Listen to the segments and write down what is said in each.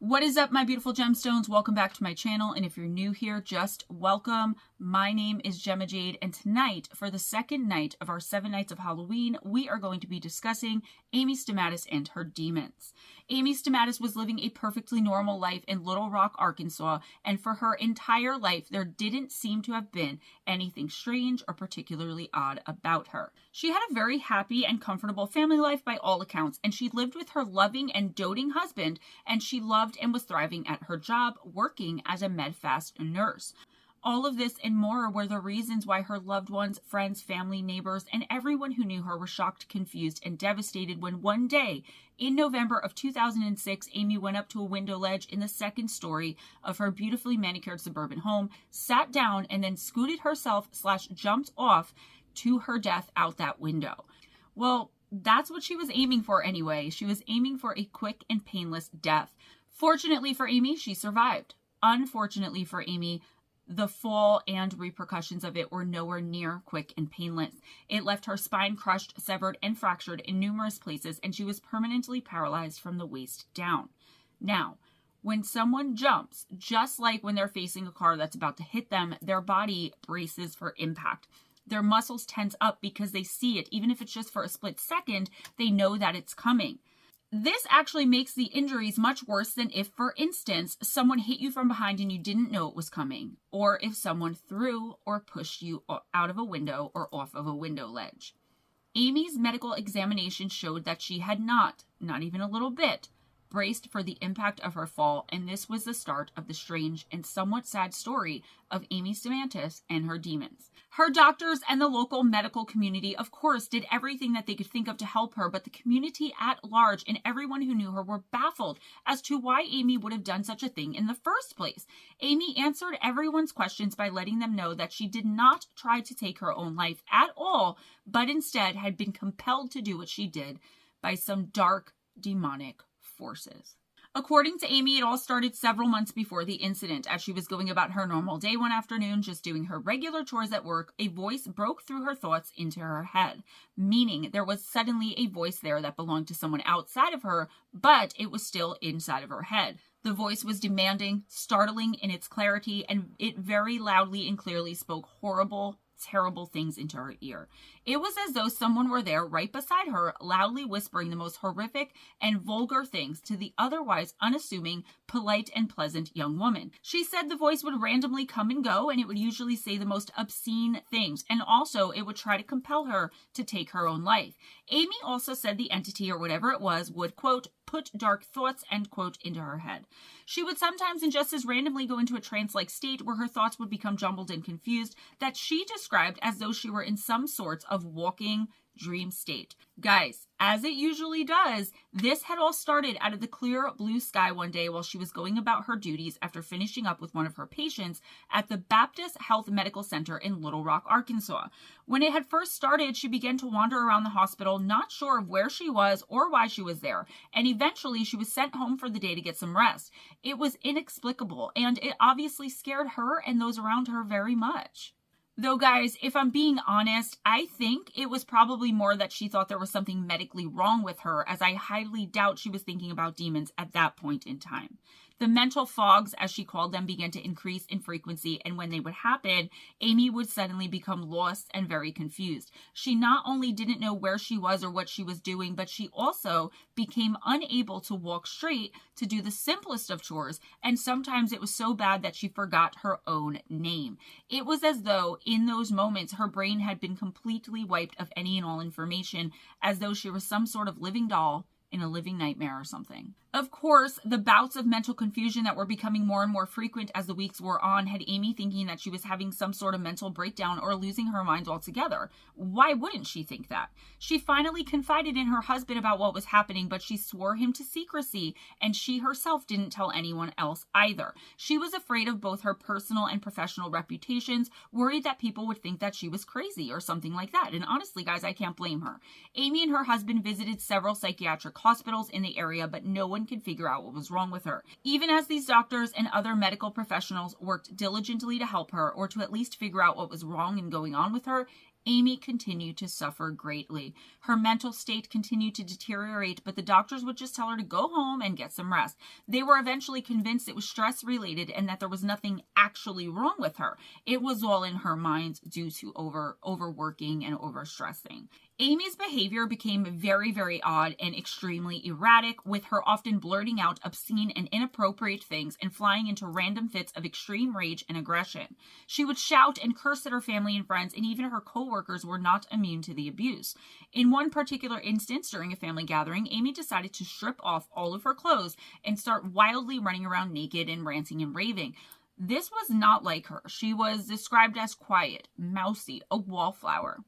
What is up, my beautiful gemstones? Welcome back to my channel, and if you're new here, just welcome. My name is Gemma Jade, and tonight, for the second night of our 7 nights of Halloween, we are going to be discussing Amy Stamatis and her demons. Amy Stamatis was living a perfectly normal life in Little Rock, Arkansas, and for her entire life, there didn't seem to have been anything strange or particularly odd about her. She had a very happy and comfortable family life by all accounts, and she lived with her loving and doting husband, and she loved and was thriving at her job, working as a medfast nurse. All of this and more were the reasons why her loved ones, friends, family, neighbors, and everyone who knew her were shocked, confused, and devastated when one day in November of 2006, Amy went up to a window ledge in the second story of her beautifully manicured suburban home, sat down, and then scooted herself / jumped off to her death out that window. Well, that's what she was aiming for anyway. She was aiming for a quick and painless death. Fortunately for Amy, she survived. Unfortunately for Amy, the fall and repercussions of it were nowhere near quick and painless. It left her spine crushed, severed, and fractured in numerous places, and she was permanently paralyzed from the waist down. Now, when someone jumps, just like when they're facing a car that's about to hit them, their body braces for impact. Their muscles tense up because they see it. Even if it's just for a split second, they know that it's coming. This actually makes the injuries much worse than if, for instance, someone hit you from behind and you didn't know it was coming, or if someone threw or pushed you out of a window or off of a window ledge. Amy's medical examination showed that she had not even a little bit, braced for the impact of her fall, and this was the start of the strange and somewhat sad story of Amy Stamatis and her demons. Her doctors and the local medical community, of course, did everything that they could think of to help her, but the community at large and everyone who knew her were baffled as to why Amy would have done such a thing in the first place. Amy answered everyone's questions by letting them know that she did not try to take her own life at all, but instead had been compelled to do what she did by some dark, demonic forces. According to Amy, it all started several months before the incident. As she was going about her normal day one afternoon, just doing her regular chores at work, a voice broke through her thoughts into her head, meaning there was suddenly a voice there that belonged to someone outside of her, but it was still inside of her head. The voice was demanding, startling in its clarity, and it very loudly and clearly spoke horrible, terrible things into her ear. It was as though someone were there right beside her, loudly whispering the most horrific and vulgar things to the otherwise unassuming, polite, and pleasant young woman. She said the voice would randomly come and go, and it would usually say the most obscene things, and also it would try to compel her to take her own life. Amy also said the entity, or whatever it was, would, quote, put dark thoughts, end quote, into her head. She would sometimes and just as randomly go into a trance-like state where her thoughts would become jumbled and confused that she described as though she were in some sorts of walking dream state. Guys, as it usually does, this had all started out of the clear blue sky one day while she was going about her duties after finishing up with one of her patients at the Baptist Health Medical Center in Little Rock, Arkansas. When it had first started, she began to wander around the hospital, not sure of where she was or why she was there, and eventually she was sent home for the day to get some rest. It was inexplicable, and it obviously scared her and those around her very much. Though, guys, if I'm being honest, I think it was probably more that she thought there was something medically wrong with her, as I highly doubt she was thinking about demons at that point in time. The mental fogs, as she called them, began to increase in frequency, and when they would happen, Amy would suddenly become lost and very confused. She not only didn't know where she was or what she was doing, but she also became unable to walk straight to do the simplest of chores, and sometimes it was so bad that she forgot her own name. It was as though, in those moments, her brain had been completely wiped of any and all information, as though she was some sort of living doll in a living nightmare or something. Of course, the bouts of mental confusion that were becoming more and more frequent as the weeks wore on had Amy thinking that she was having some sort of mental breakdown or losing her mind altogether. Why wouldn't she think that? She finally confided in her husband about what was happening, but she swore him to secrecy, and she herself didn't tell anyone else either. She was afraid of both her personal and professional reputations, worried that people would think that she was crazy or something like that. And honestly, guys, I can't blame her. Amy and her husband visited several psychiatric hospitals in the area, but no one could figure out what was wrong with her. Even as these doctors and other medical professionals worked diligently to help her, or to at least figure out what was wrong and going on with her, Amy continued to suffer greatly. Her mental state continued to deteriorate, but the doctors would just tell her to go home and get some rest. They were eventually convinced it was stress-related and that there was nothing actually wrong with her. It was all in her mind due to overworking and overstressing. Amy's behavior became very, very odd and extremely erratic, with her often blurting out obscene and inappropriate things and flying into random fits of extreme rage and aggression. She would shout and curse at her family and friends, and even her co-workers were not immune to the abuse. In one particular instance, during a family gathering, Amy decided to strip off all of her clothes and start wildly running around naked and ranting and raving. This was not like her. She was described as quiet, mousy, a wallflower.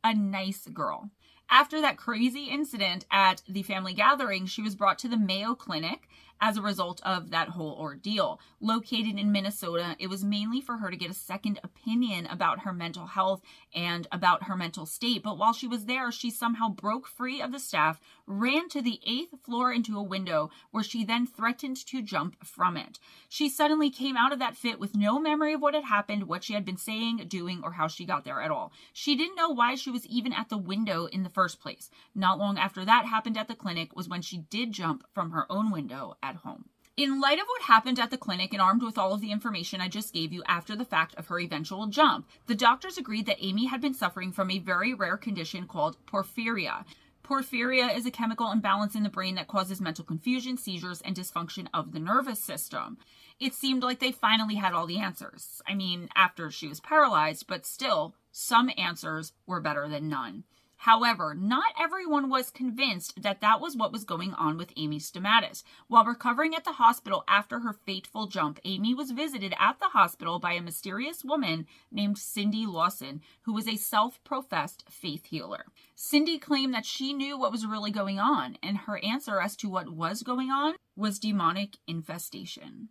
A nice girl. After that crazy incident at the family gathering, she was brought to the Mayo Clinic as a result of that whole ordeal. Located in Minnesota, it was mainly for her to get a second opinion about her mental health and about her mental state. But while she was there, she somehow broke free of the staff, ran to the 8th floor into a window, where she then threatened to jump from it. She suddenly came out of that fit with no memory of what had happened, what she had been saying, doing, or how she got there at all. She didn't know why she was even at the window in the first place. Not long after that happened at the clinic was when she did jump from her own window at home. In light of what happened at the clinic, and armed with all of the information I just gave you after the fact of her eventual jump, the doctors agreed that Amy had been suffering from a very rare condition called porphyria. Porphyria is a chemical imbalance in the brain that causes mental confusion, seizures, and dysfunction of the nervous system. It seemed like they finally had all the answers. I mean, after she was paralyzed, but still, some answers were better than none. However, not everyone was convinced that that was what was going on with Amy Stamatis. While recovering at the hospital after her fateful jump, Amy was visited at the hospital by a mysterious woman named Cindy Lawson, who was a self-professed faith healer. Cindy claimed that she knew what was really going on, and her answer as to what was going on was demonic infestation.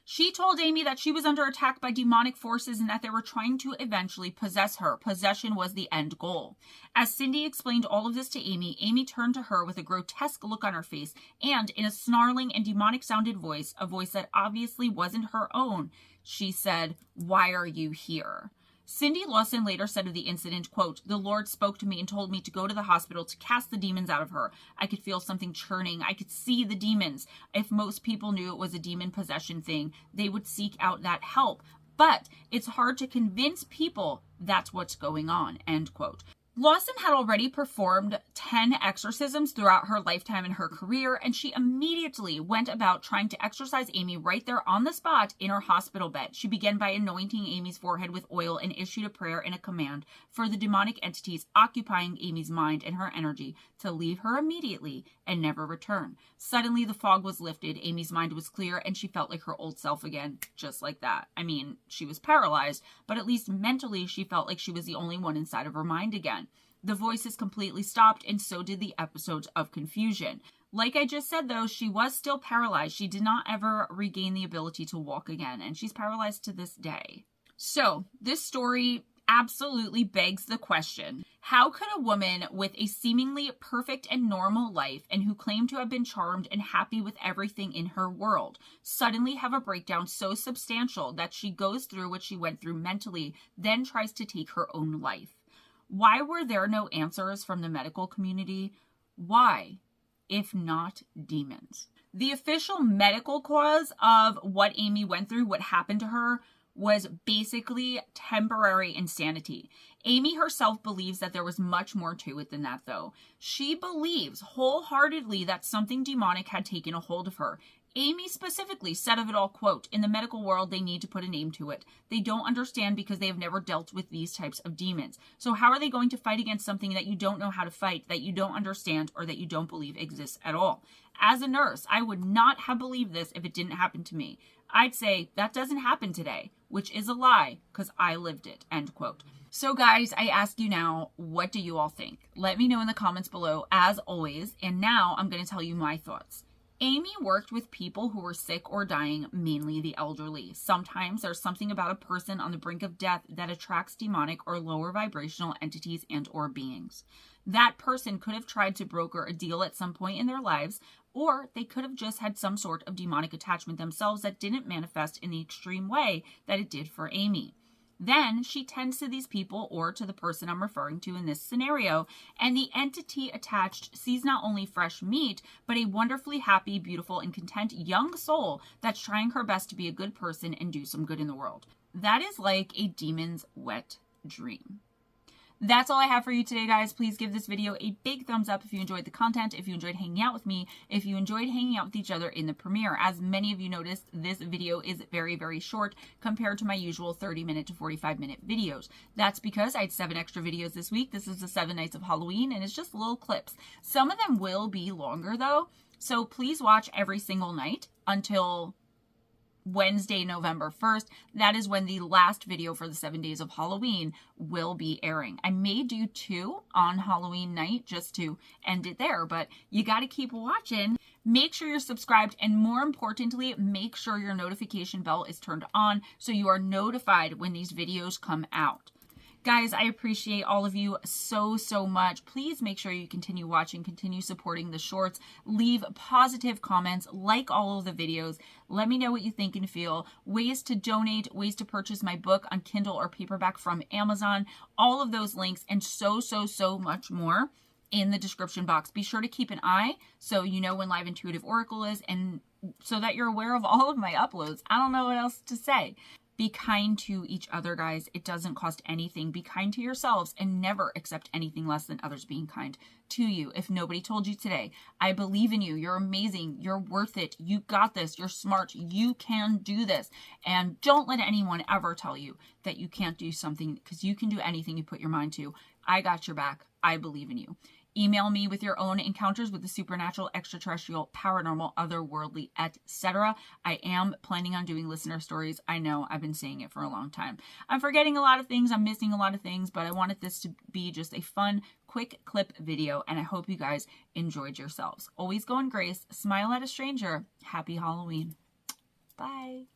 She told Amy that she was under attack by demonic forces and that they were trying to eventually possess her. Possession was the end goal. As Cindy explained all of this to Amy, Amy turned to her with a grotesque look on her face and, in a snarling and demonic-sounded voice, a voice that obviously wasn't her own, she said, "Why are you here?" Cindy Lawson later said of the incident, quote, "The Lord spoke to me and told me to go to the hospital to cast the demons out of her. I could feel something churning. I could see the demons. If most people knew it was a demon possession thing, they would seek out that help. But it's hard to convince people that's what's going on," end quote. Lawson had already performed 10 exorcisms throughout her lifetime and her career, and she immediately went about trying to exorcise Amy right there on the spot in her hospital bed. She began by anointing Amy's forehead with oil and issued a prayer and a command for the demonic entities occupying Amy's mind and her energy to leave her immediately and never return. Suddenly, the fog was lifted, Amy's mind was clear, and she felt like her old self again, just like that. I mean, she was paralyzed, but at least mentally she felt like she was the only one inside of her mind again. The voices completely stopped, and so did the episodes of confusion. Like I just said, though, she was still paralyzed. She did not ever regain the ability to walk again, and she's paralyzed to this day. So, this story absolutely begs the question, how could a woman with a seemingly perfect and normal life, and who claimed to have been charmed and happy with everything in her world, suddenly have a breakdown so substantial that she goes through what she went through mentally, then tries to take her own life? Why were there no answers from the medical community? Why, if not demons? The official medical cause of what Amy went through, what happened to her, was basically temporary insanity. Amy herself believes that there was much more to it than that, though. She believes wholeheartedly that something demonic had taken a hold of her. Amy specifically said of it all, quote, "In the medical world, they need to put a name to it. They don't understand because they have never dealt with these types of demons. So how are they going to fight against something that you don't know how to fight, that you don't understand, or that you don't believe exists at all? As a nurse, I would not have believed this if it didn't happen to me. I'd say that doesn't happen today," which is a lie because I lived it, end quote. So guys, I ask you now, what do you all think? Let me know in the comments below, as always, and now I'm going to tell you my thoughts. Amy worked with people who were sick or dying, mainly the elderly. Sometimes there's something about a person on the brink of death that attracts demonic or lower vibrational entities and or beings. That person could have tried to broker a deal at some point in their lives, or they could have just had some sort of demonic attachment themselves that didn't manifest in the extreme way that it did for Amy. Then she tends to these people or to the person I'm referring to in this scenario, and the entity attached sees not only fresh meat, but a wonderfully happy, beautiful, and content young soul that's trying her best to be a good person and do some good in the world. That is like a demon's wet dream. That's all I have for you today, guys. Please give this video a big thumbs up if you enjoyed the content, if you enjoyed hanging out with me, if you enjoyed hanging out with each other in the premiere. As many of you noticed, this video is very, very short compared to my usual 30-minute to 45-minute videos. That's because I had 7 extra videos this week. This is the 7 nights of Halloween, and it's just little clips. Some of them will be longer, though, so please watch every single night until Wednesday, November 1st. That is when the last video for the 7 days of Halloween will be airing. I may do 2 on Halloween night just to end it there, but you got to keep watching. Make sure you're subscribed, and more importantly, make sure your notification bell is turned on so you are notified when these videos come out. Guys, I appreciate all of you so, so much. Please make sure you continue watching, continue supporting the shorts, leave positive comments, like all of the videos. Let me know what you think and feel. Ways to donate, ways to purchase my book on Kindle or paperback from Amazon. All of those links and so, so, so much more in the description box. Be sure to keep an eye so you know when Live Intuitive Oracle is, and so that you're aware of all of my uploads. I don't know what else to say. Be kind to each other, guys. It doesn't cost anything. Be kind to yourselves and never accept anything less than others being kind to you. If nobody told you today, I believe in you. You're amazing. You're worth it. You got this. You're smart. You can do this. And don't let anyone ever tell you that you can't do something, because you can do anything you put your mind to. I got your back. I believe in you. Email me with your own encounters with the supernatural, extraterrestrial, paranormal, otherworldly, etc. I am planning on doing listener stories. I know, I've been saying it for a long time. I'm forgetting a lot of things. I'm missing a lot of things, but I wanted this to be just a fun, quick clip video, and I hope you guys enjoyed yourselves. Always go in grace. Smile at a stranger. Happy Halloween. Bye.